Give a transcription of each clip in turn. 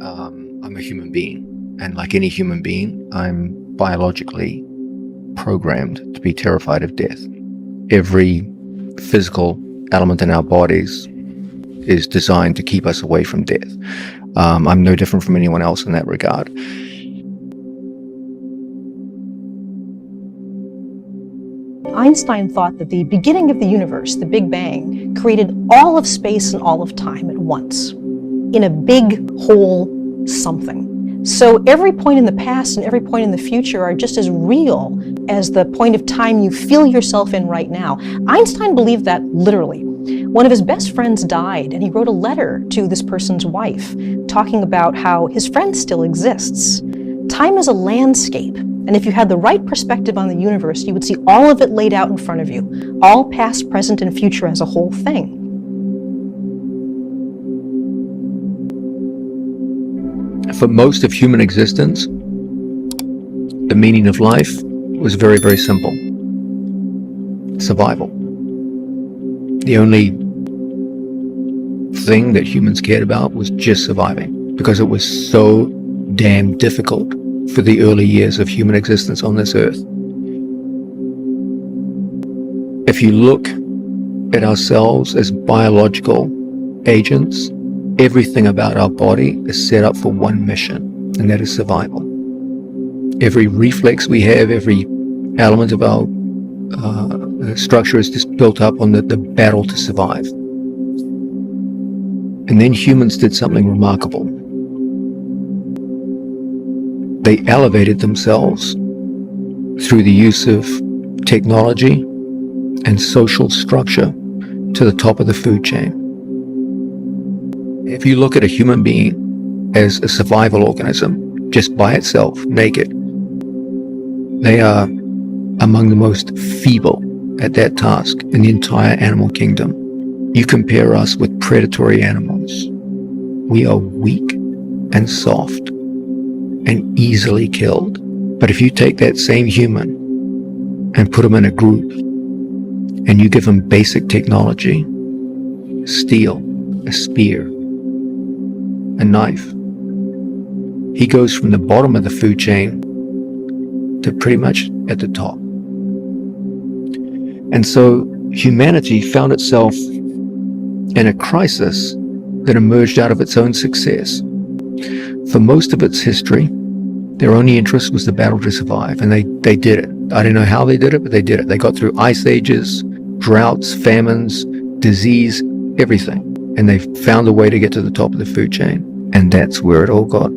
I'm a human being, and like any human being, I'm biologically programmed to be terrified of death. Every physical element in our bodies is designed to keep us away from death. I'm no different from anyone else in that regard. Einstein thought that the beginning of the universe, the Big Bang, created all of space and all of time at once, in a big whole something. So every point in the past and every point in the future are just as real as the point of time you feel yourself in right now. Einstein believed that literally. One of his best friends died, and he wrote a letter to this person's wife, talking about how his friend still exists. Time is a landscape, and if you had the right perspective on the universe, you would see all of it laid out in front of you, all past, present, and future as a whole thing. For most of human existence, the meaning of life was very, very simple. Survival. The only thing that humans cared about was just surviving, because it was so damn difficult for the early years of human existence on this earth. If you look at ourselves as biological agents, everything about our body is set up for one mission, and that is survival. Every reflex we have, every element of our structure is just built up on the battle to survive. And then humans did something remarkable. They elevated themselves through the use of technology and social structure to the top of the food chain. If you look at a human being as a survival organism, just by itself, naked, they are among the most feeble at that task in the entire animal kingdom. You compare us with predatory animals. We are weak and soft and easily killed. But if you take that same human and put him in a group, and you give him basic technology, steel, a spear, a knife, he goes from the bottom of the food chain to pretty much at the top. And so humanity found itself in a crisis that emerged out of its own success. For most of its history, their only interest was the battle to survive, and they did it. I don't know how they did it, but they did it. They got through ice ages, droughts, famines, disease, everything. And they found a way to get to the top of the food chain. And that's where it all got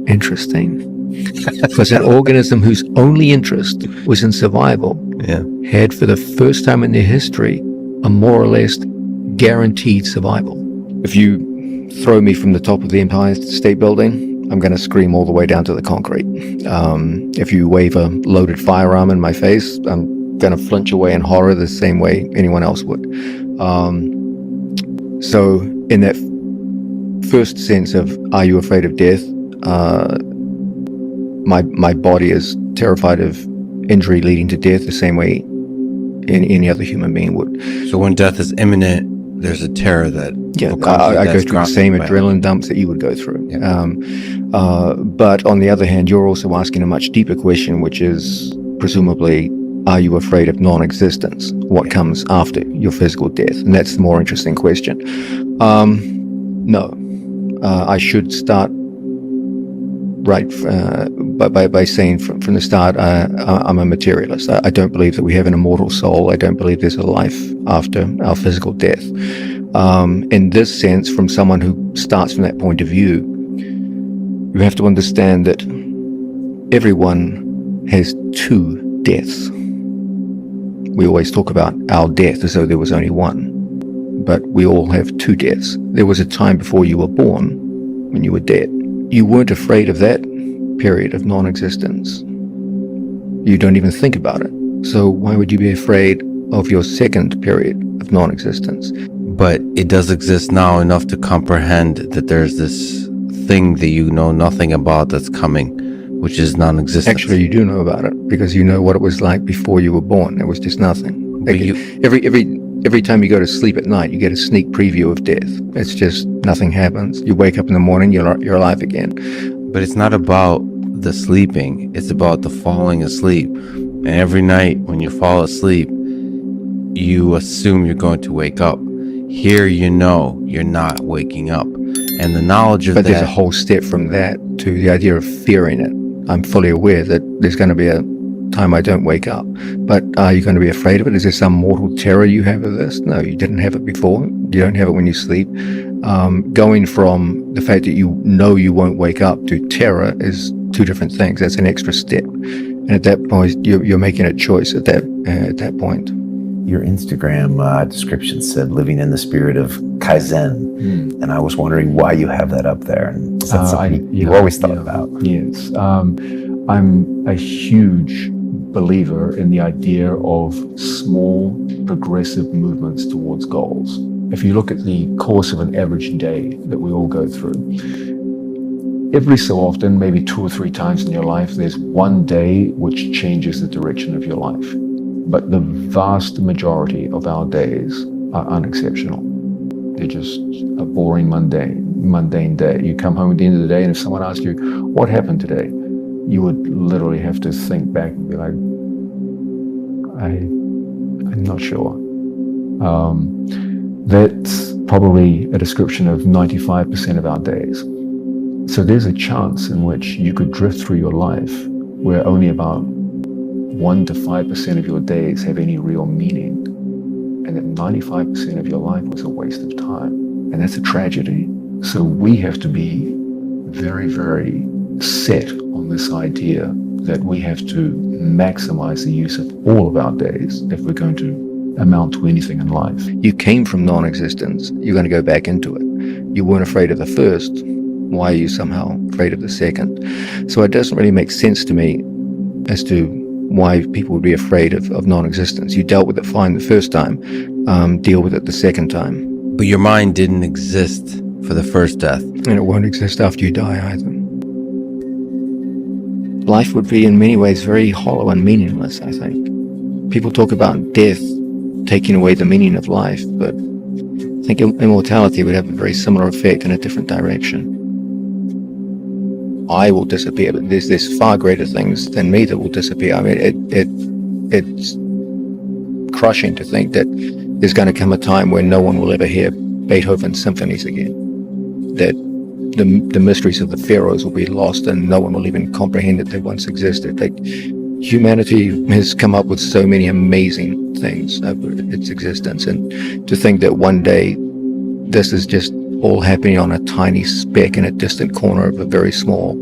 interesting. Because an organism whose only interest was in survival had, for the first time in their history, a more or less guaranteed survival. If you throw me from the top of the Empire State Building, I'm going to scream all the way down to the concrete. If you wave a loaded firearm in my face, I'm going to flinch away in horror the same way anyone else would. So in that first sense of, are you afraid of death? My body is terrified of injury leading to death the same way any other human being would. So when death is imminent, there's a terror that I go through the same adrenaline dumps that you would go through. But on the other hand, you're also asking a much deeper question, which is presumably, are you afraid of non-existence? What comes after your physical death? And that's the more interesting question. No. I should start by saying from the start, I'm a materialist. I don't believe that we have an immortal soul. I don't believe there's a life after our physical death. In this sense, from someone who starts from that point of view, you have to understand that everyone has two deaths. We always talk about our death as though there was only one, but we all have two deaths. There was a time before you were born when you were dead. You weren't afraid of that period of non-existence. You don't even think about it. So why would you be afraid of your second period of non-existence? But it does exist now enough to comprehend that there's this thing that you know nothing about that's coming, which is non-existent. Actually, you do know about it, because you know what it was like before you were born. There was just nothing. Like every Every time you go to sleep at night, you get a sneak preview of death. It's just nothing happens. You wake up in the morning, you're alive again. But it's not about the sleeping, it's about the falling asleep. And every night when you fall asleep, you assume you're going to wake up. Here you know you're not waking up. And the knowledge of But that... there's a whole step from that to the idea of fearing it. I'm fully aware that there's going to be a time I don't wake up. But are you going to be afraid of it? Is there some mortal terror you have of this? No, you didn't have it before. You don't have it when you sleep. Going from the fact that you know you won't wake up to terror is two different things. That's an extra step. And at that point, you're making a choice at that point. Your Instagram description said living in the spirit of Kaizen. And I was wondering why you have that up there. And is that something you always thought about? Yes. I'm a huge believer in the idea of small progressive movements towards goals. If you look at the course of an average day that we all go through, every so often, maybe 2 or 3 times in your life, there's one day which changes the direction of your life. But the vast majority of our days are unexceptional. They're just a boring, mundane day. You come home at the end of the day, and if someone asks you, what happened today? You would literally have to think back and be like, I'm not sure. That's probably a description of 95% of our days. So there's a chance in which you could drift through your life where only about 1 to 5% of your days have any real meaning, and that 95% of your life was a waste of time. And that's a tragedy. So we have to be very, very set on this idea that we have to maximize the use of all of our days if we're going to amount to anything in life. You came from non-existence. You're going to go back into it. You weren't afraid of the first. Why are you somehow afraid of the second? So it doesn't really make sense to me as to why people would be afraid of non-existence. You dealt with it fine the first time. Deal with it the second time. But your mind didn't exist for the first death. And it won't exist after you die either. Life would be in many ways very hollow and meaningless, I think. People talk about death taking away the meaning of life, but I think immortality would have a very similar effect in a different direction. I will disappear, but there's far greater things than me that will disappear. I mean, it's crushing to think that there's going to come a time when no one will ever hear Beethoven's symphonies again. That the mysteries of the pharaohs will be lost and no one will even comprehend that they once existed. Like, humanity has come up with so many amazing things over its existence, and to think that one day this is just all happening on a tiny speck in a distant corner of a very small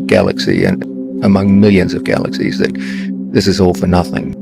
galaxy and among millions of galaxies, that this is all for nothing.